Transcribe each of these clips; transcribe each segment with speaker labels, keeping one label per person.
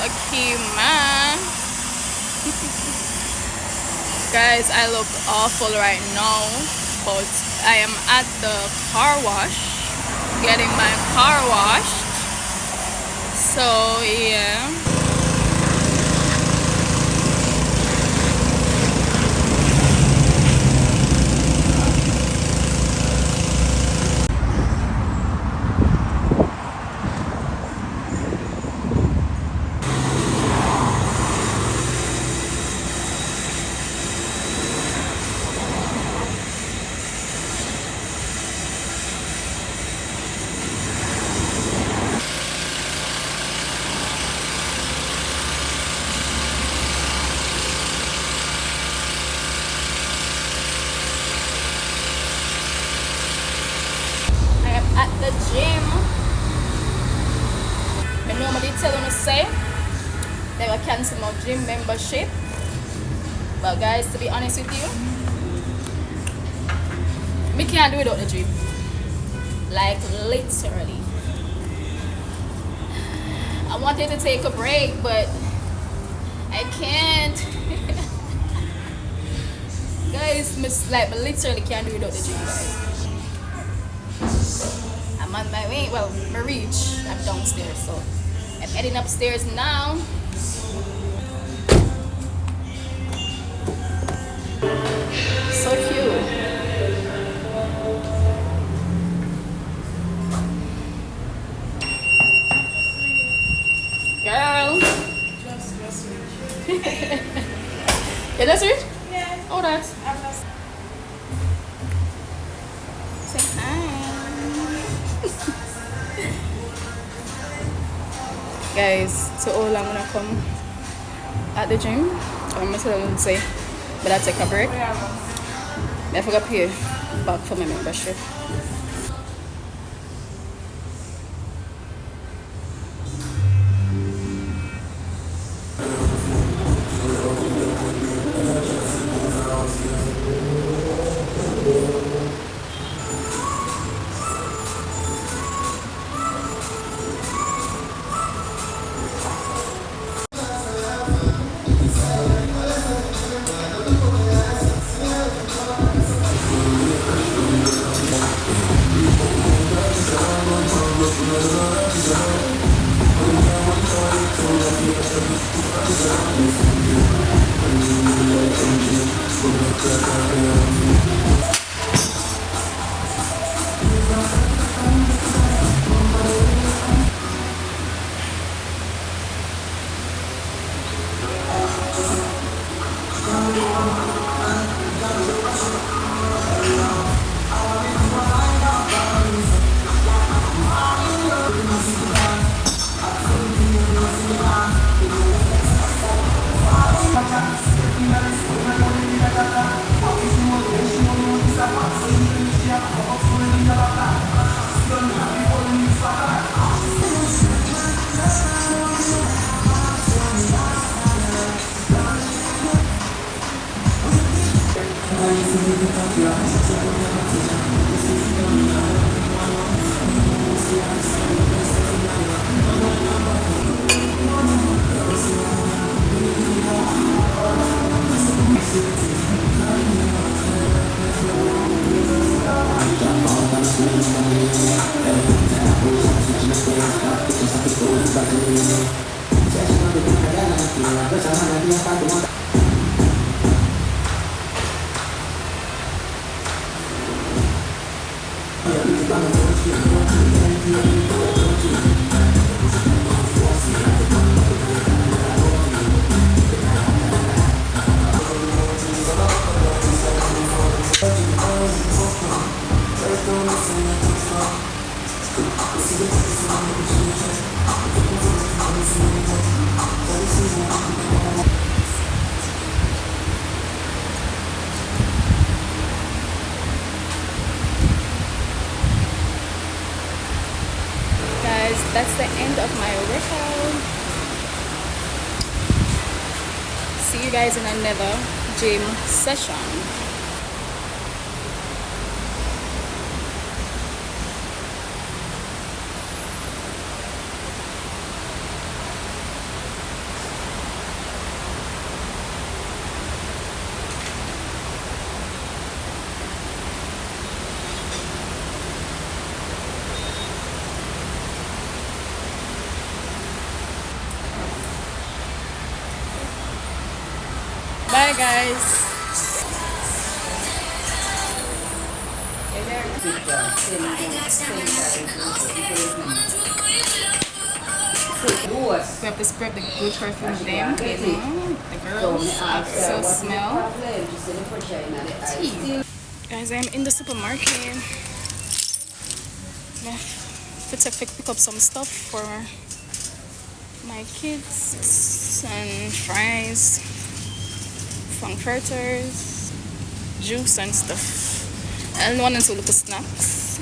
Speaker 1: Akima. Guys, I look awful right now, but I am at the car wash, getting my car washed. So yeah. I am at the gym. I normally tell them to say they will cancel my gym membership. But guys, to be honest with you, me can't do it without the gym. Like literally. I wanted to take a break, but I can't. Guys, like literally can't do it without the gym, guys. I'm on my way. Well, I reach. I'm downstairs, so I'm heading upstairs now. So cute. Girl.
Speaker 2: Just reach.
Speaker 1: You just reach?
Speaker 2: Yeah.
Speaker 1: Oh, that's.
Speaker 2: I'm just.
Speaker 1: Say hi. Guys, so all I'm gonna come at the gym. I'm gonna tell them to say, but I take a break. I forgot to pay back for my membership. Guys, that's the end of my workout. See you guys in another gym session. Bye guys. We have to spread the good perfume with them, you know. The girls have so smell. Guys, I'm in the supermarket. To pick up some stuff for my kids and fries, frankfurters, juice and stuff. And one to look at snacks.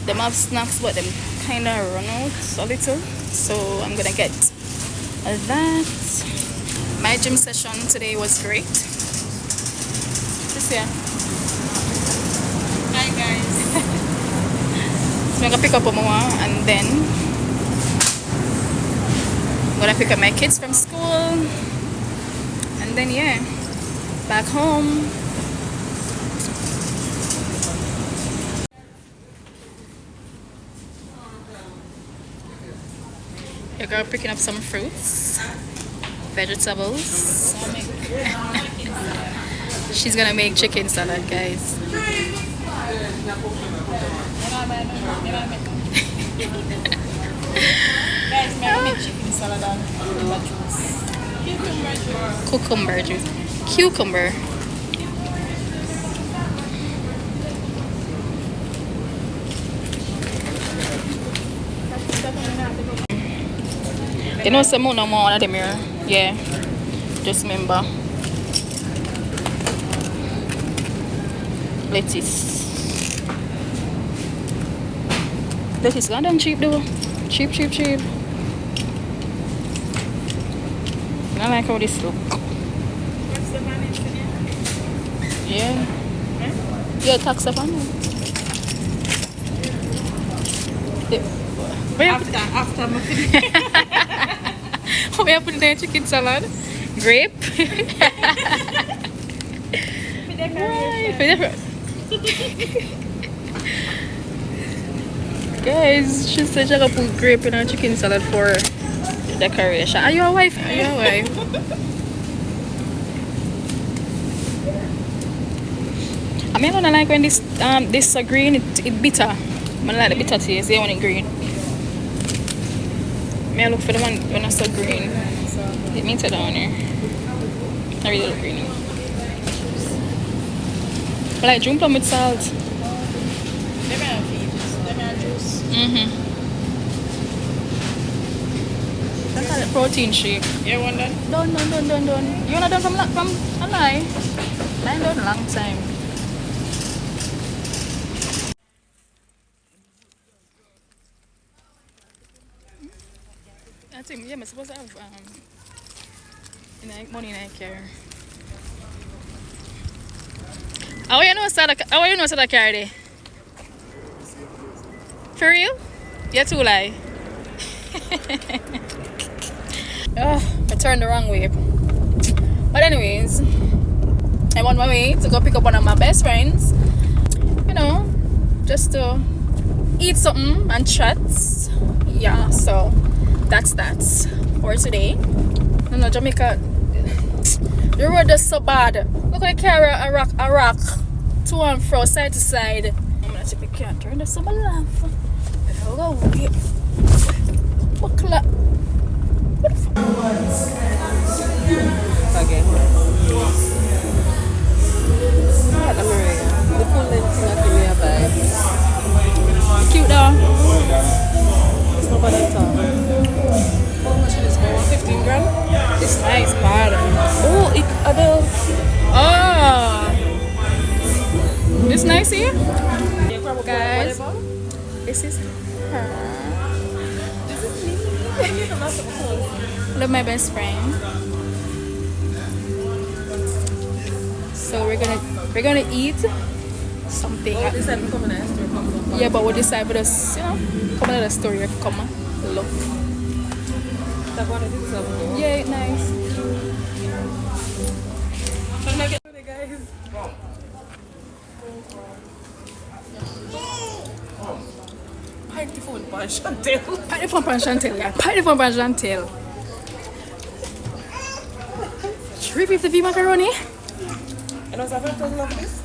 Speaker 1: Them have snacks, but them kind of run out a little. So I'm gonna get that. My gym session today was great. Just here. Hi guys. So I'm gonna pick up more and then I'm gonna pick up my kids from school and then yeah, back home. Your girl picking up some fruits, vegetables. She's gonna make chicken salad, guys.
Speaker 2: Guys, make chicken salad and
Speaker 1: Cucumber juice. Cucumber. You know some more no more of them here. Yeah. Just remember. Lettuce. Lettuce gone down cheap though. Cheap. I like how this look.
Speaker 2: what's the man in here?
Speaker 1: Yeah. Yeah, tax up on it.
Speaker 2: After my finish.
Speaker 1: Where put the chicken salad? Grape. Guys, she said she gonna put grape in her chicken salad for decoration. Are you a wife? Are you a wife? I mean, I don't like when this green it bitter. I don't like the bitter taste. You want it green. May I look for the one when I saw green. It means it down here. I really look green. I like jump plum with salt.
Speaker 2: Let me have juice.
Speaker 1: That's called a protein shake.
Speaker 2: You want that?
Speaker 1: Done. You wanna done from a lie? Mine done a long time. I think yeah, I'm supposed to have money in a car. How you know that car there? For real? You're too lie. I turned the wrong way. But anyways, I'm on my way to go pick up one of my best friends. You know, just to eat something and chat. Yeah, so that's that for today. No, Jamaica, the road is so bad. Look at the car, a rock, to and fro, side to side. I'm gonna take the car and turn the summer lamp. If I go away, buckle up. What the fuck?
Speaker 2: Again. Alright, America. The full length thing give me a vibe.
Speaker 1: Cute though.
Speaker 2: It's not bad at all. How much is this? 15 grand?
Speaker 1: It's nice, bad.
Speaker 2: Oh, it adult.
Speaker 1: Oh, it's nice here. Guys,
Speaker 2: Whatever.
Speaker 1: this is her.
Speaker 2: This is me. You can ask them close.
Speaker 1: Love my best friend. So we're gonna eat something.
Speaker 2: Oh, this time come and ask me.
Speaker 1: Yeah, but we'll decide with us, you know, come another story of come on. Look.
Speaker 2: That one is something.
Speaker 1: Yeah, nice.
Speaker 2: Guys. Pipe the phone, pan Chantel.
Speaker 1: Pipe the phone, pan Chantel. 350 macaroni.
Speaker 2: And also, $500 for this?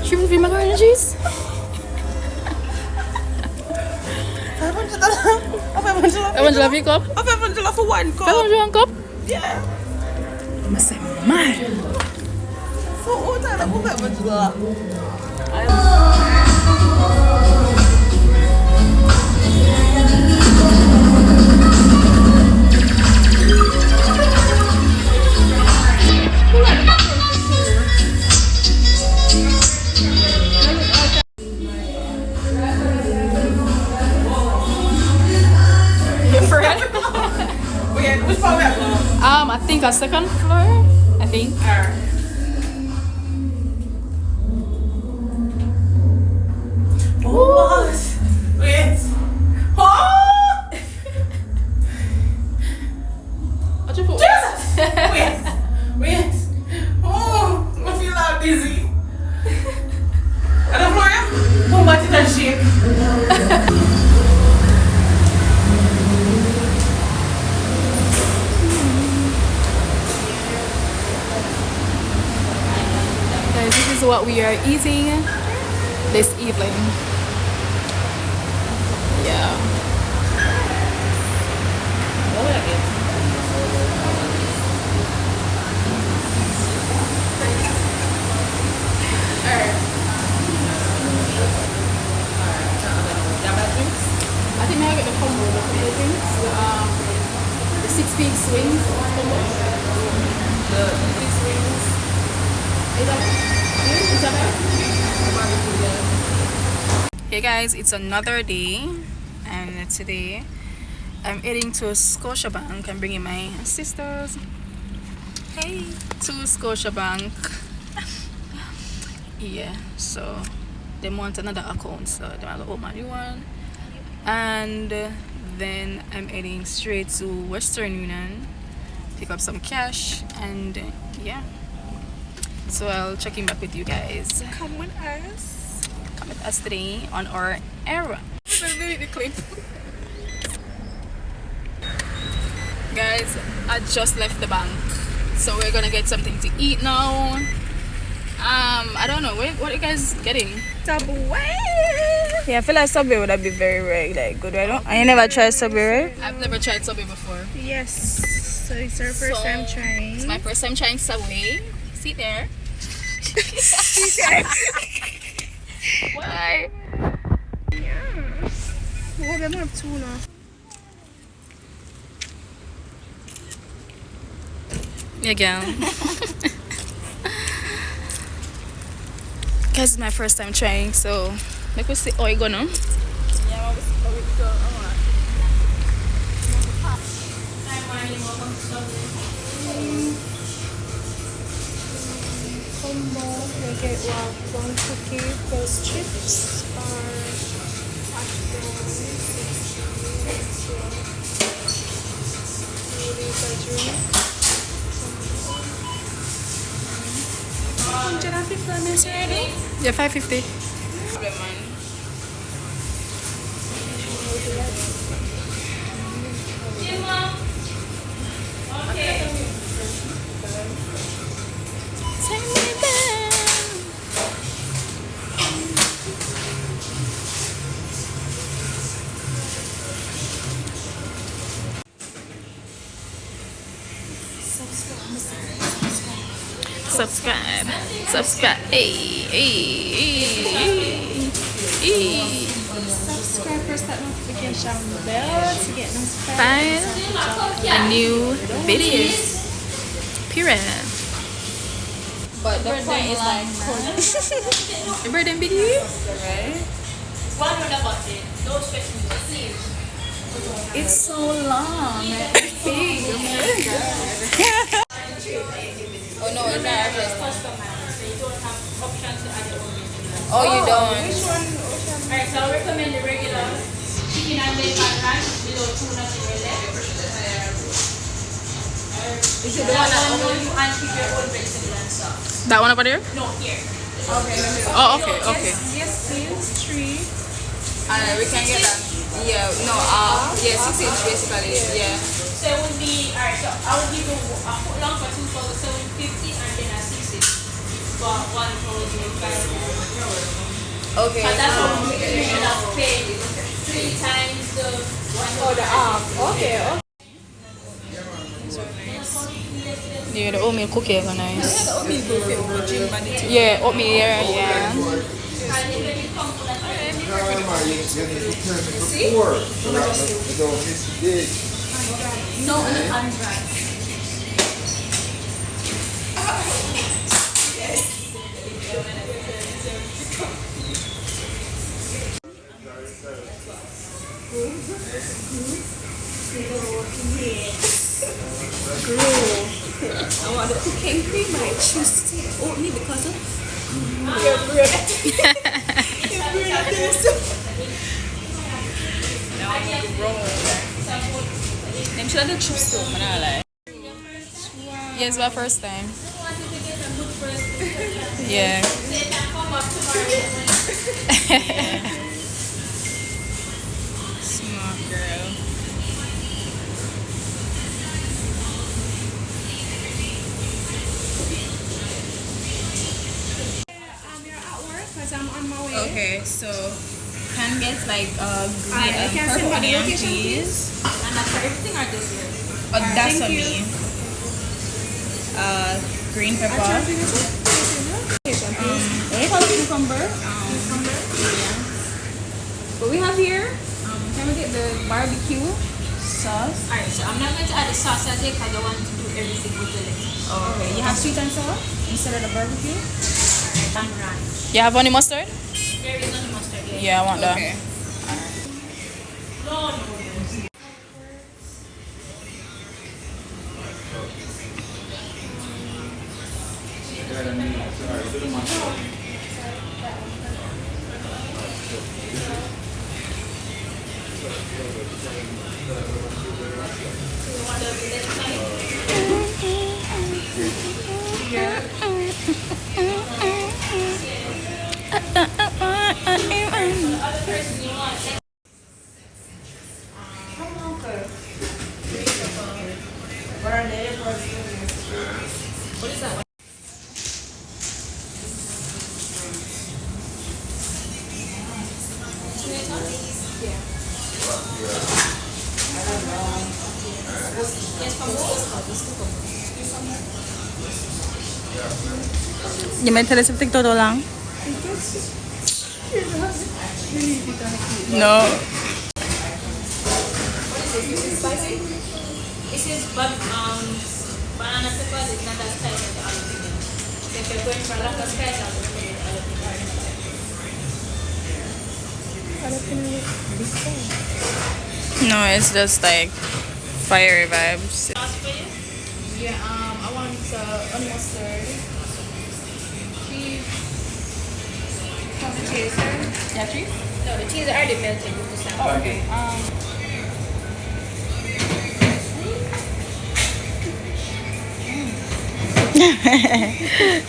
Speaker 1: 350 macaroni and cheese.
Speaker 2: $500? $500?
Speaker 1: $500 pick up.
Speaker 2: $500 for one cup?
Speaker 1: $500 cup.
Speaker 2: Yeah.
Speaker 1: Must say mad.
Speaker 2: So what are the $500? Which part we at?
Speaker 1: I think a second floor. I think.
Speaker 2: Oh, wait. Oh!
Speaker 1: What you put?
Speaker 2: Jesus! Wait. Oh, I feel like dizzy. And the floor, how much did I shake?
Speaker 1: Guys, this is what we are eating this evening. Yeah. I think I get the combo, the combo drinks, the 6 piece wings combo. The 6 wings. Is that it? Is that it? Hey guys, it's another day, and today I'm heading to Scotiabank. I'm bringing my sisters. Hey, to Scotiabank. Yeah, so they want another account, so they want to open a new one. And then I'm heading straight to Western Union, pick up some cash, and yeah. So I'll check in back with you guys.
Speaker 2: Come with us.
Speaker 1: Come with us today on our errand. The clip. Guys, I just left the bank, so we're gonna get something to eat now. I don't know. What are you guys getting?
Speaker 2: Subway. Yeah, I feel like Subway would have been very like good. I never tried Subway, right?
Speaker 1: I've never tried Subway before.
Speaker 2: Yes. So it's our first time trying.
Speaker 1: It's my first time trying Subway. See there. Why?
Speaker 2: Yeah. Oh, they don't have tuna.
Speaker 1: Yeah, girl. Guys, it's my first time trying, so make we see how it go now.
Speaker 2: Yeah, we go. Combo, we get one cookie plus chips or hash browns.
Speaker 1: Yeah, 550. Take me down. Subscribe. Hey.
Speaker 2: Subscribe, press that notification bell to get notified.
Speaker 1: Find a new video. Period.
Speaker 2: But the point is like,
Speaker 1: Remember them video? It's so long. Big.
Speaker 2: oh no, it's not.
Speaker 1: Oh, you don't.
Speaker 2: Which one?
Speaker 3: Alright, so I recommend the regular chicken and bacon ranch without tuna in your left.
Speaker 2: Is it the one that
Speaker 3: You and keep your own vegetable and sauce.
Speaker 1: That one over there?
Speaker 3: No, here.
Speaker 1: Oh, okay.
Speaker 2: Yes, please. 3.
Speaker 1: And we can get that. Yeah, no, yeah, 6 inch basically. Yeah.
Speaker 3: So it would be, alright, so I would give you a foot long for 2,750 and then a 6 inch for 1,500.
Speaker 1: Okay.
Speaker 3: And that's what we should have paid 3 times the one.
Speaker 2: Oh, the arm. Okay.
Speaker 1: Yeah, the oatmeal cookie is nice. Yeah, oatmeal, yeah.
Speaker 3: No, on the contract.
Speaker 2: I want the cooking cream. I choose to take oatmeal because of
Speaker 1: Them should have the chips too, man. I like. Yeah, it's my first time. Yeah. Smart girl.
Speaker 2: you're at work because I'm on my way.
Speaker 1: Okay, so can get like green
Speaker 2: I can
Speaker 1: purple
Speaker 2: send my
Speaker 1: onion
Speaker 2: location,
Speaker 1: cheese.
Speaker 3: And that's for everything or just here?
Speaker 1: That's
Speaker 2: thank
Speaker 1: for
Speaker 2: you.
Speaker 1: me. Green
Speaker 2: I'll
Speaker 1: pepper.
Speaker 2: charge you this one.
Speaker 1: Cucumber. What we have here? Can we get the barbecue sauce?
Speaker 3: Alright, so I'm not going to add the sauce as it because I want to do everything with the lettuce.
Speaker 1: Oh, okay. You have sweet and sour instead of the barbecue?
Speaker 3: And ranch.
Speaker 1: You have honey mustard?
Speaker 3: There is no mustard yet.
Speaker 1: Yeah, I want that.
Speaker 3: No, no. What is that?
Speaker 1: You may tell us if take todo lang? No.
Speaker 3: This is banana peppers. It's not as spicy as the jalapeno. If you're going for a lot of spice, I'll just put jalapeno.
Speaker 1: No, it's just like fiery vibes.
Speaker 3: Sauce for you?
Speaker 1: Yeah, I want onion mustard. Cheese. Have the cheese, sir? Yeah, cheese?
Speaker 3: No, the cheese is already melted with the salad.
Speaker 1: Oh, okay.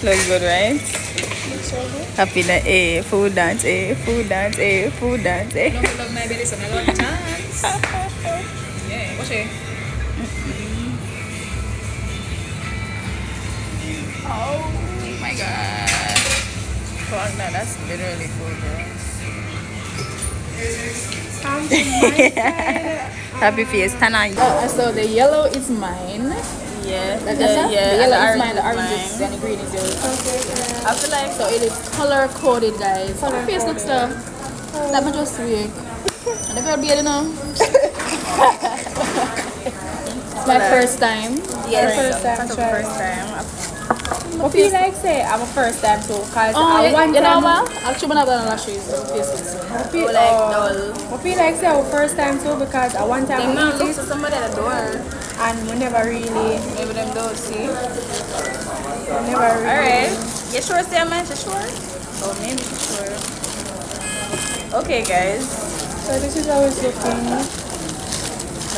Speaker 1: Looks good, right? Happy na food dance, food dance, food dance,
Speaker 2: No, I love my belly, so I love the chance. Yeah, what's it?
Speaker 1: Oh my god. Fuck that, that's literally food, bro. Happy face, Tana. So the yellow is mine. Yeah, the yellow is mine, the orange is mine, and the green is yours. I feel like so it is color coded, guys. My face looks tough. That much just weird. And if you're beard, it's my first time.
Speaker 2: Yes, first time. I feel like say I'm a first time too, cause I want
Speaker 1: you know what? Actually, I'm not lashes. So face looks
Speaker 2: I feel like say I'm first time too because I want time to eat it
Speaker 1: somebody at the door.
Speaker 2: and we never really,
Speaker 1: Maybe them don't see.
Speaker 2: never really.
Speaker 1: Alright. You sure, Sam? You sure? Oh, maybe you sure. Okay, guys.
Speaker 2: So this is how it's looking.
Speaker 1: My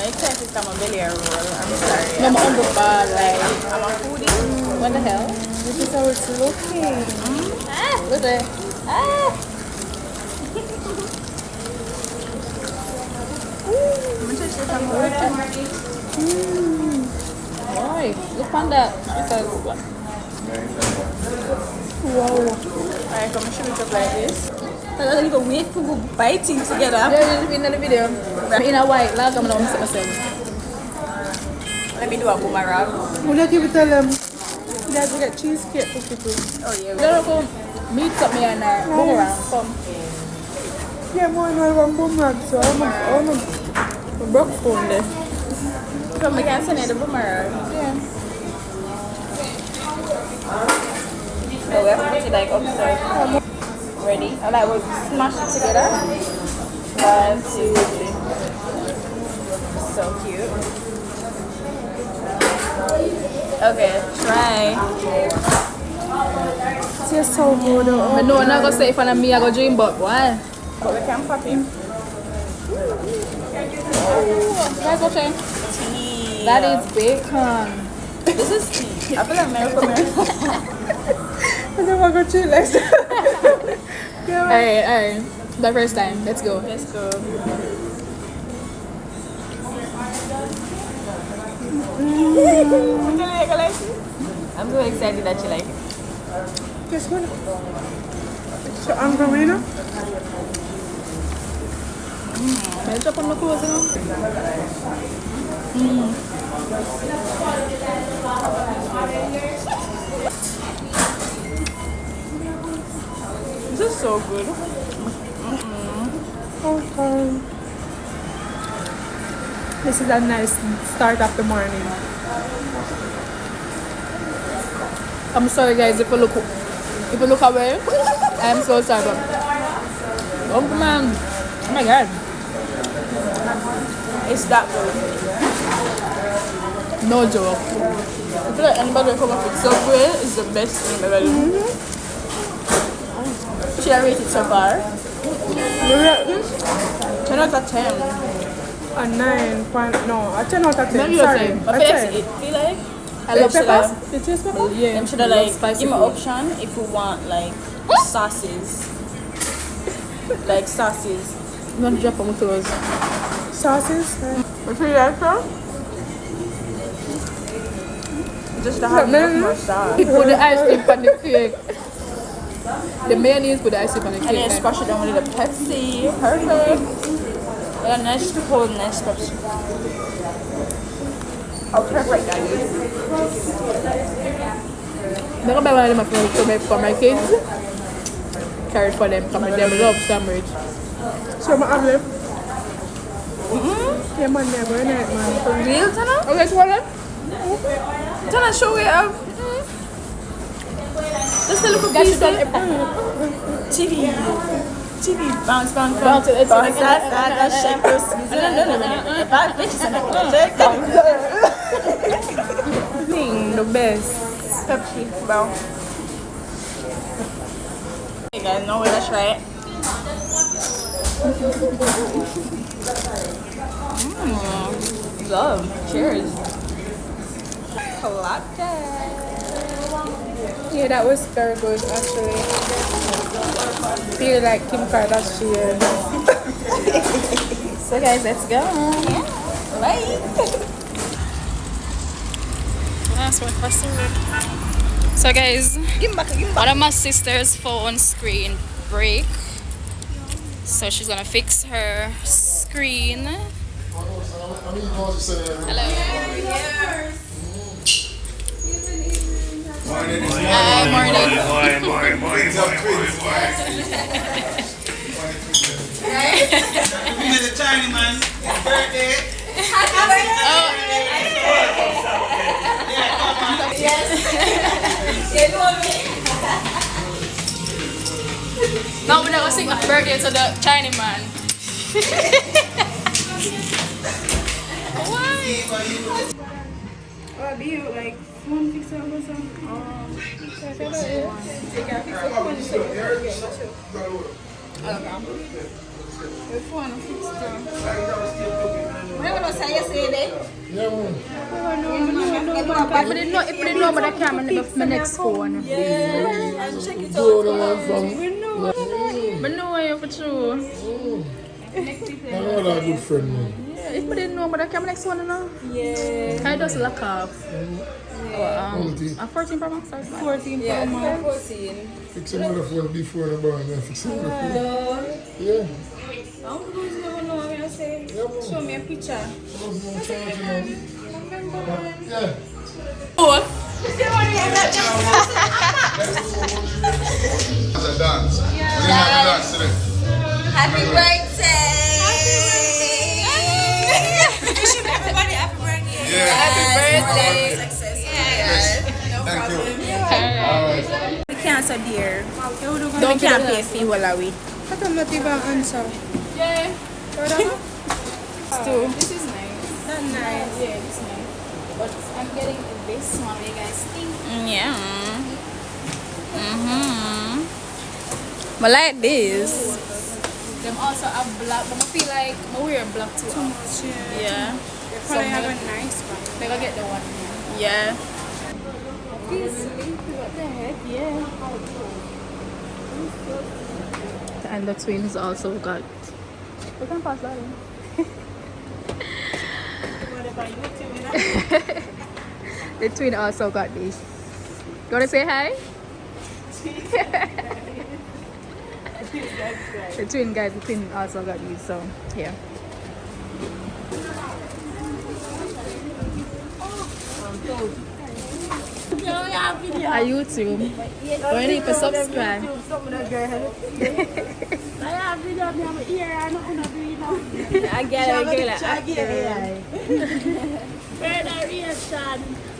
Speaker 1: excited to my belly roll. I'm sorry.
Speaker 2: No, I'm the bad, like,
Speaker 1: I'm a foodie. What the hell?
Speaker 2: this is how it's looking.
Speaker 1: Look there. Boy, look on that. Because
Speaker 3: Wow. Alright, come show it up like this. I don't even wait for go biting together.
Speaker 1: there is in the video. In a white, like I'm gonna myself.
Speaker 3: Let me do a boomerang.
Speaker 2: Would you give it tell them? That we get cheesecake for people.
Speaker 3: Oh yeah.
Speaker 1: Don't go meet up me and boomerang. Come.
Speaker 2: Yeah, more than one boomerang, so I'm a broke phone there.
Speaker 3: So I can send you the boomerang.
Speaker 1: Yeah.
Speaker 3: So we have to put it like upside. Ready? And I will smash it together. 1, 2, 3. So cute. Okay, try.
Speaker 2: Tastes so good.
Speaker 1: I know I'm not gonna say if I'm me, I go dream, but why?
Speaker 3: But we can pop him.
Speaker 1: Guys, watch it.
Speaker 3: Tea.
Speaker 1: That is bacon.
Speaker 3: This is tea. I feel like Miracle.
Speaker 2: I never got chill like that.
Speaker 1: Alright. The first time. Let's go.
Speaker 3: Let's go. I'm so excited that you like it.
Speaker 2: Guess what? So I'm going to
Speaker 1: Can I drop on my clothes now?
Speaker 3: This is so good.
Speaker 2: Okay. This is a nice start of the morning.
Speaker 1: I'm sorry guys if you look away. I'm so sorry. But oh man. Oh my god.
Speaker 3: It's that good.
Speaker 1: No joke. I feel like anybody who come up with Subway is the best thing I've ever done.
Speaker 3: Should I rate it so far?
Speaker 2: You rate this?
Speaker 3: 10 out of 10.
Speaker 2: A 9 point, no, a 10 out of 10.
Speaker 1: Maybe a
Speaker 2: Sorry,
Speaker 1: 10.
Speaker 2: a
Speaker 3: But
Speaker 2: 10.
Speaker 3: it feel like
Speaker 1: I love
Speaker 2: peppers?
Speaker 1: peppers.
Speaker 2: You taste pepper?
Speaker 1: Yeah.
Speaker 3: them should have
Speaker 1: I love
Speaker 3: like
Speaker 1: spicy
Speaker 3: give me
Speaker 1: food.
Speaker 3: option if we want like sauces. Like sauces.
Speaker 1: I'm gonna drop on my clothes.
Speaker 2: Sauces?
Speaker 3: What you like from? Just to have enough more sauce.
Speaker 1: Put the ice cream on the cake. The mayonnaise put the ice cream on the
Speaker 3: And then
Speaker 1: cake.
Speaker 3: squash it down with a little Pepsi. Perfect. And a nice cold, nice Pepsi. Oh, perfect, guys.
Speaker 1: I'm gonna buy one of them for my kids. Carry it for them because they love sandwich.
Speaker 2: So I'm left. Yeah, man, never night, man.
Speaker 3: For real, Tana?
Speaker 1: Okay, so what?
Speaker 3: Tana, show it up. Just a little piece of TV. TV. Bounce, bounce, bounce.
Speaker 1: Bounce,
Speaker 3: Bounce, that, shake those. No. Bad bitches in it. Shake them.
Speaker 2: The best.
Speaker 3: Pepsi, bro. You guys know where to try it. Love. Cheers. Latte.
Speaker 2: Yeah, that was very good, actually. Feel like Kim Kardashian.
Speaker 3: So guys, let's go. Yeah. Bye.
Speaker 1: That's my first So guys,
Speaker 3: Give me back.
Speaker 1: one of my sister's phone screen break. So she's gonna fix her screen. Hello. Hi, morning.
Speaker 4: The tiny man, birthday.
Speaker 1: Now we're gonna sing happy birthday to the Chinese man. Why?
Speaker 2: Oh, be you like phone fixer or something?
Speaker 1: If we didn't know about the camera, my next phone.
Speaker 3: Check it out.
Speaker 1: But no way for true.
Speaker 5: I know that good friend, man.
Speaker 1: Yeah, if I didn't know, but I come next one now.
Speaker 3: Yeah.
Speaker 1: I just lock off.
Speaker 5: Quality.
Speaker 1: A 14 Pro Max or
Speaker 3: 14
Speaker 2: Yeah,
Speaker 3: Pro Max.
Speaker 2: 14.
Speaker 5: Fix some other phone before the bar and then fix some other phone. Yeah.
Speaker 3: How do you never know what I say?
Speaker 5: Yeah, man.
Speaker 3: Show me a picture.
Speaker 5: I was going to charge you now. Yeah.
Speaker 4: It's a dance. We're gonna have a dance today.
Speaker 3: Happy birthday! Wishing everybody happy birthday.
Speaker 4: Yeah.
Speaker 1: Happy birthday.
Speaker 3: Success.
Speaker 4: Yes. Thank you. All right.
Speaker 3: We can't so dear.
Speaker 1: Don't
Speaker 3: We can't
Speaker 1: do
Speaker 3: pay
Speaker 1: that.
Speaker 3: fee while we.
Speaker 2: How come not even answer?
Speaker 1: Yeah.
Speaker 3: Too.
Speaker 1: This is nice.
Speaker 3: That's nice.
Speaker 1: Yeah, it's nice. But I'm getting this one. What do you guys think?
Speaker 3: Yeah. But like this.
Speaker 1: Them also have black, but I feel like I wear black too.
Speaker 3: Yeah.
Speaker 2: Probably have a nice one.
Speaker 1: They gonna get the one.
Speaker 3: Yeah.
Speaker 1: Feels sleepy. What the heck? Yeah. And the twins also got. We can pass that in. The twin also got this. You wanna say hi? The twin also got these, so yeah. I YouTube. When you need to subscribe.
Speaker 3: I get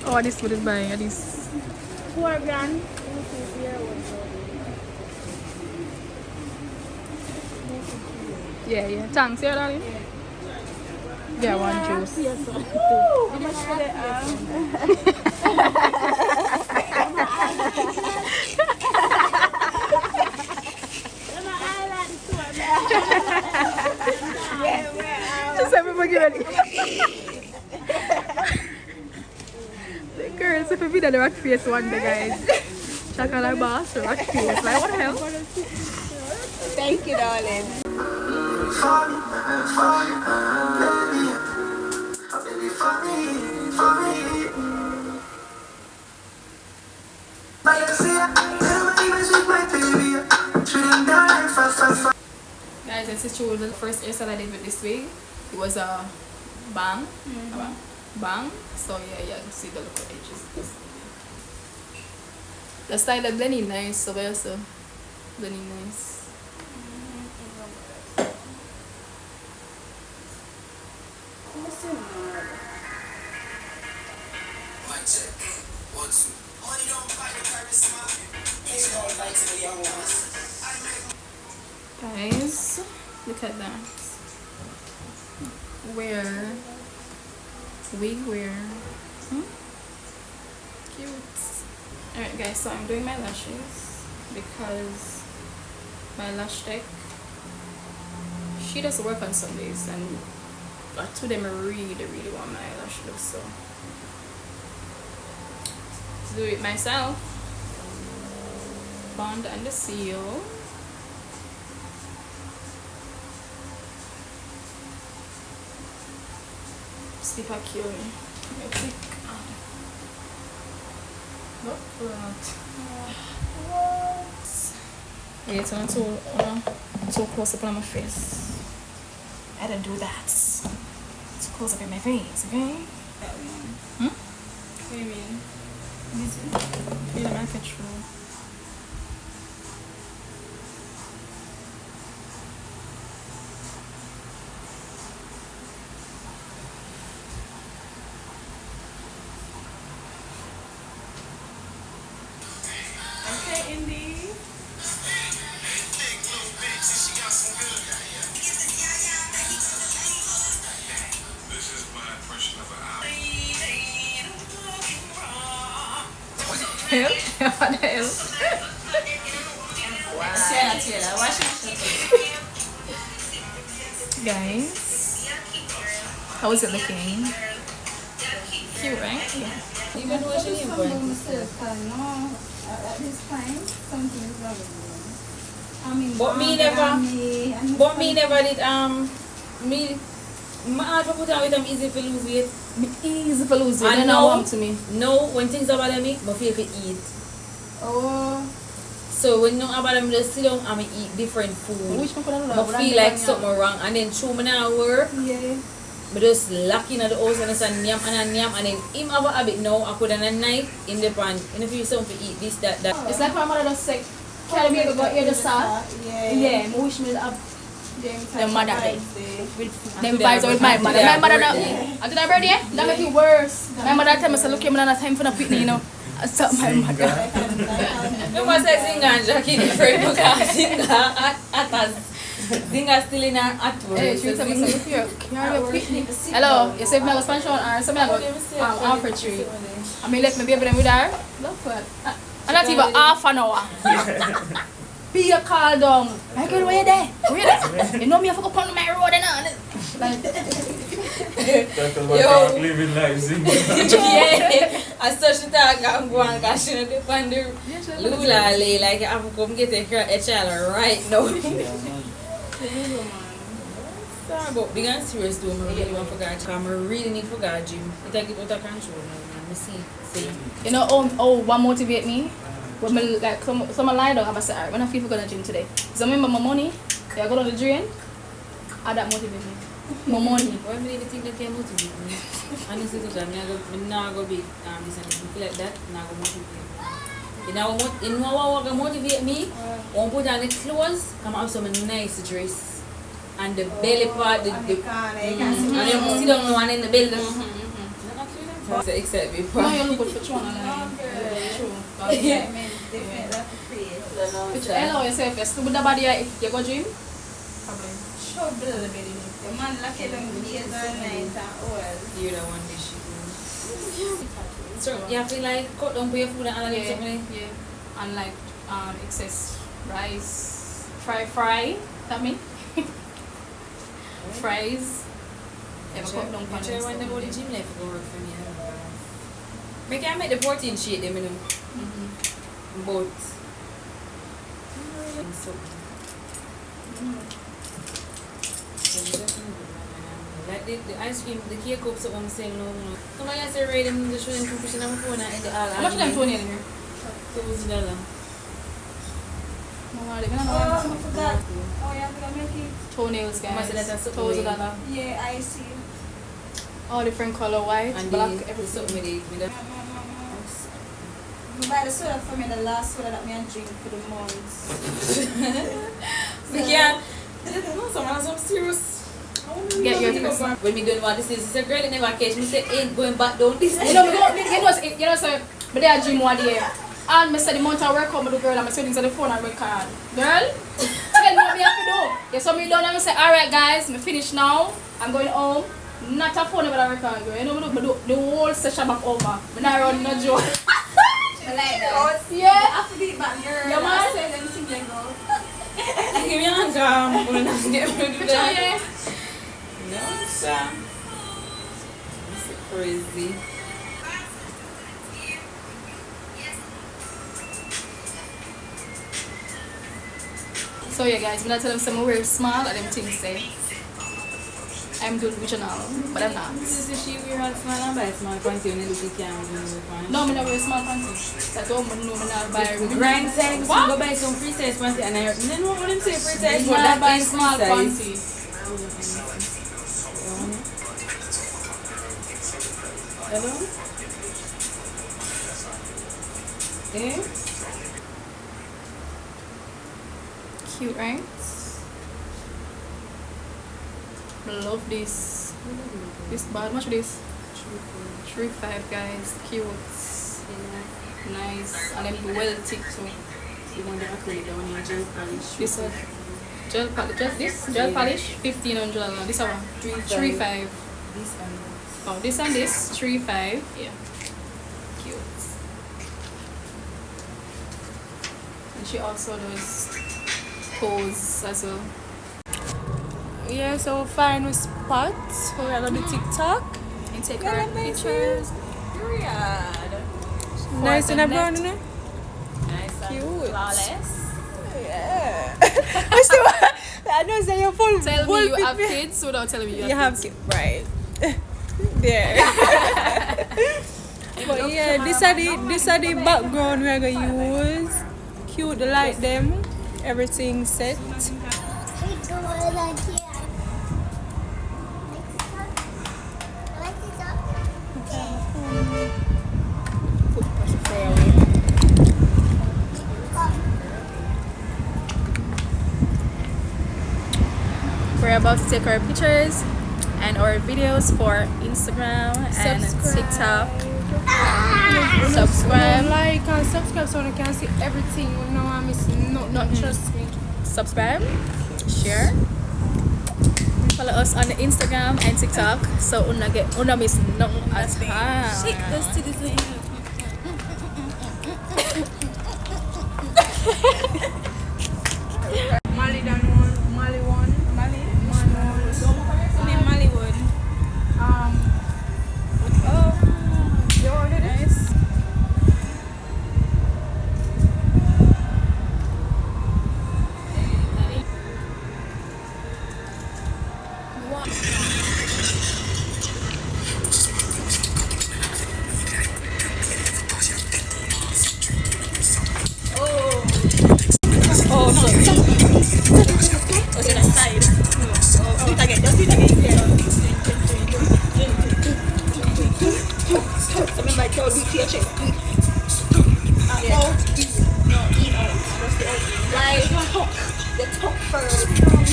Speaker 1: Oh, this food is buying. This.
Speaker 3: $4,000.
Speaker 1: Yeah, yeah. Thanks, yeah, darling. Yeah, one juice.
Speaker 3: How much for the
Speaker 1: Just everybody get ready. The girls, if you be the rock face one day, guys. Chocolate boss, rock face. Like, what the hell?
Speaker 3: Thank you, darling.
Speaker 1: Guys, this is true. The first hairstyle I did with this wig, it was a bang. Bang. So yeah, you can see the little edges. The style of blending nice, so also blending nice. Guys, look at that. Wig wear. Cute. Alright guys, so I'm doing my lashes because my lash tech, she doesn't work on Sundays, and two of them really want my lash look, so to do it myself. Bond and the seal. See if I kill me. What? Yeah, it's not too close up on my face. I don't do that. It's close up in my face, okay?
Speaker 3: What do you mean?
Speaker 1: Feel my control.
Speaker 2: Okay, Indy.
Speaker 4: This is my impression of an hour.
Speaker 1: Hell? What the hell? Guys, how is it looking? Cute, right? Yeah.
Speaker 3: Even though she ain't going to
Speaker 2: At this time, something is wrong with me. But me never did me my heart for put on with easy for lose weight.
Speaker 3: Easy for losing.
Speaker 2: And
Speaker 3: They
Speaker 2: now,
Speaker 3: don't want to me.
Speaker 2: no, when things are bother me, I feel to eat.
Speaker 3: Oh.
Speaker 2: So when no about them just sit down and I eat different food.
Speaker 3: Which one could I do that?
Speaker 2: I feel like something wrong and then through me now work.
Speaker 3: Yeah.
Speaker 2: But just locking at the house and just yam and then him have a habit now. I put on a knife in the pan. And if you something to eat this, that.
Speaker 3: It's like my mother just said, can we go hear the song? Yeah. I wish me up. The mother. Them vibes with my mother. My mother not. Until my birthday, that make it worse. My mother tell me, so look, I'm not time for the picnic, you know. I stop my mother.
Speaker 2: You must say Zinga and Jackie different because Zinga still in her at work.
Speaker 3: Hey, she tell me, so look here, carry your picnic. Hello, you say me go Spanish or something I go offer tree. I mean, let me be able to with her. Look what. And not even half an hour. Be a call down. My girl, where you there? Where you there? You know me, I forgot on my road and all. Like,
Speaker 6: Talk about living life,
Speaker 2: Yeah, I saw she talk and go and cash in the pandu. Lula lay like I'm come get a child right now. Sorry, but big and serious though, I really want for God. I really need for God gym. It take it out of control now. I see.
Speaker 3: you know, what motivate me? When me like some lie down, I say, alright, when I feel for going to gym today. So I remember my money, I go to the drain, and that motivate me. My money.
Speaker 2: Why do you think that can motivate me? Honestly, I'm not going to be this and this. I feel like that, I'm not going to motivate me. You know what will motivate me? When I put on the clothes, I'm have some nice dress. And the belly part, and then sit down one in the belly. Except me.
Speaker 3: No, you look good for China. Hello, yourself. You're still with the body if you go gym? Probably.
Speaker 7: Show a little bit. The man like them days are nice and old.
Speaker 2: You're the one that she So you have to like cut down for your food and all that something.
Speaker 3: Yeah. And like excess rice, fry. That mean? Fries. Yeah, cut down for
Speaker 2: Try when they go to the gym life to go work for me. Make I make the protein shake them, you know. But like the ice cream, the cake cups that I'm saying no. Come on, I say ready them to show them to push in my phone and the all.
Speaker 3: How much them toenail in here?
Speaker 2: $2.
Speaker 7: I forgot. Oh, yeah, I'm gonna make it.
Speaker 3: Toenails, guys. $1,000.
Speaker 7: Yeah, I see.
Speaker 3: All different color, white,
Speaker 2: And
Speaker 3: black,
Speaker 2: everything.
Speaker 3: everything.
Speaker 2: With the
Speaker 7: You buy the soda for me, the last soda that me and drink for the month.
Speaker 2: we can't. No, someone has some serious.
Speaker 3: Get your person.
Speaker 2: When we don't want this, it's a girl that never catch me say ain't going back down this.
Speaker 3: You know, so, but they are gym one day. And I said the amount of work out with the girl and I said into the phone and record. Girl, tell me what me have to do. You saw me done and I say, alright guys, me finish now. I'm going home. Not a phone but I record, girl. You know, me do the whole session back over. I not run no joke.
Speaker 7: I like that.
Speaker 3: Yeah.
Speaker 7: After the back, girl.
Speaker 3: Yeah, man.
Speaker 7: I say them things they go.
Speaker 2: Give me a hand, I'm going to get rid of
Speaker 3: Picture,
Speaker 2: that.
Speaker 3: yeah.
Speaker 2: No, sir. This is crazy.
Speaker 3: So yeah guys, I'm gonna tell them some we're small and them things say I'm good original, but I'm not.
Speaker 2: This is she wear a small and buy a small panty when you look at camera.
Speaker 3: No, I'm not wear small panties. That's all I know, I'm not buy
Speaker 2: Grind size,
Speaker 3: What?
Speaker 2: go buy some free size panty and I then what them say free size,
Speaker 3: I'm
Speaker 2: but
Speaker 3: not
Speaker 2: that
Speaker 3: buy
Speaker 2: is
Speaker 3: small
Speaker 2: free size.
Speaker 3: panties.
Speaker 2: Hello? Eh?
Speaker 3: Cute, right? I love this. This bad. How much this? 3.5 guys. Cute. Nice. And then well thick too.
Speaker 2: You want the acrylic, the one in gel polish.
Speaker 3: This one. Gel polish. Just this? Gel polish? $1,500. This one. 3.5.
Speaker 2: This and
Speaker 3: Oh, this and this. 3.5. Yeah. Cute. And she also does toes as well. Yeah, so fine with spots. We're on the TikTok and take our pictures. Nice in a brown, you know?
Speaker 2: nice and
Speaker 3: Cute.
Speaker 2: flawless.
Speaker 3: Yeah.
Speaker 8: I know say you're full.
Speaker 3: Tell me you have kids without telling me you have kids.
Speaker 8: Right. There. But yeah, this are the background we're gonna use. Cute, like them. Everything set.
Speaker 3: We're about to take our pictures and our videos for Instagram and TikTok. Subscribe.
Speaker 8: Like and subscribe so you can see everything. You know I miss not trust me.
Speaker 3: Subscribe, share, follow us on the Instagram and TikTok so una miss nothing at all.
Speaker 7: Shake those to the side.
Speaker 8: Mali done one, Mali one, Mali one.
Speaker 7: Name Mollywood.
Speaker 8: You ordered it?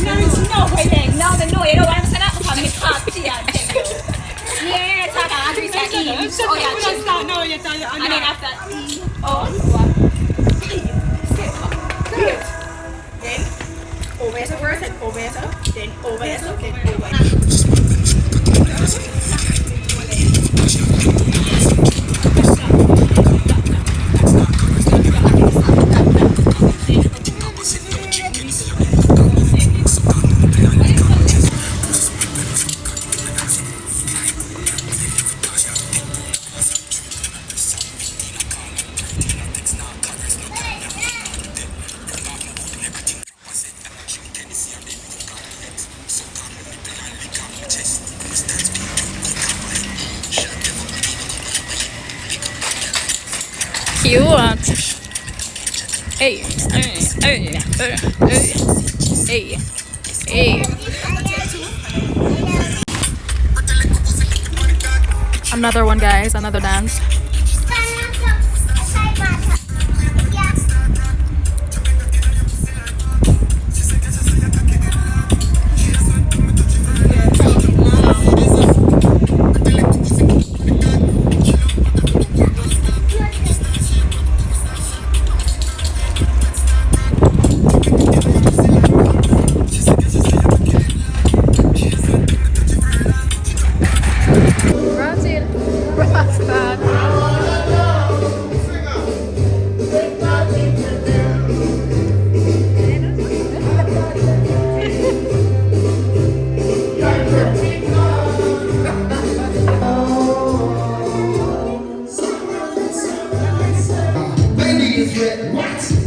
Speaker 3: Nice.
Speaker 7: Now they know you don't want to set up for me party and tell you. Yeah, it's like I drink that eat. Oh yeah, cheese. And then after what? Then over yourself first and over yourself, then over yourself, then over.
Speaker 3: Cute. Hey. Hey. Another one, guys. Another dance.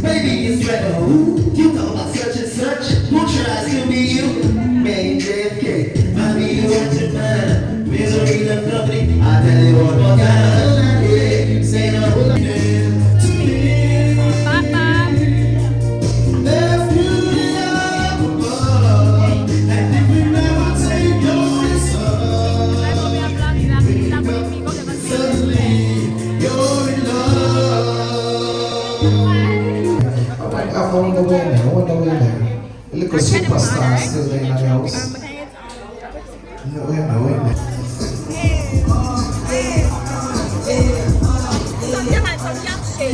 Speaker 9: Baby is red. You know about such and such. Who tries to be you? Made JFK. I be you at your mind. Misery left company. I tell you one more time. Yeah, say no. To me. There's beauty up above. And if you never take notice of, suddenly you're in love.
Speaker 10: I found the way now, I wonder where now. A little superstar still there in the house. No,
Speaker 7: Hey,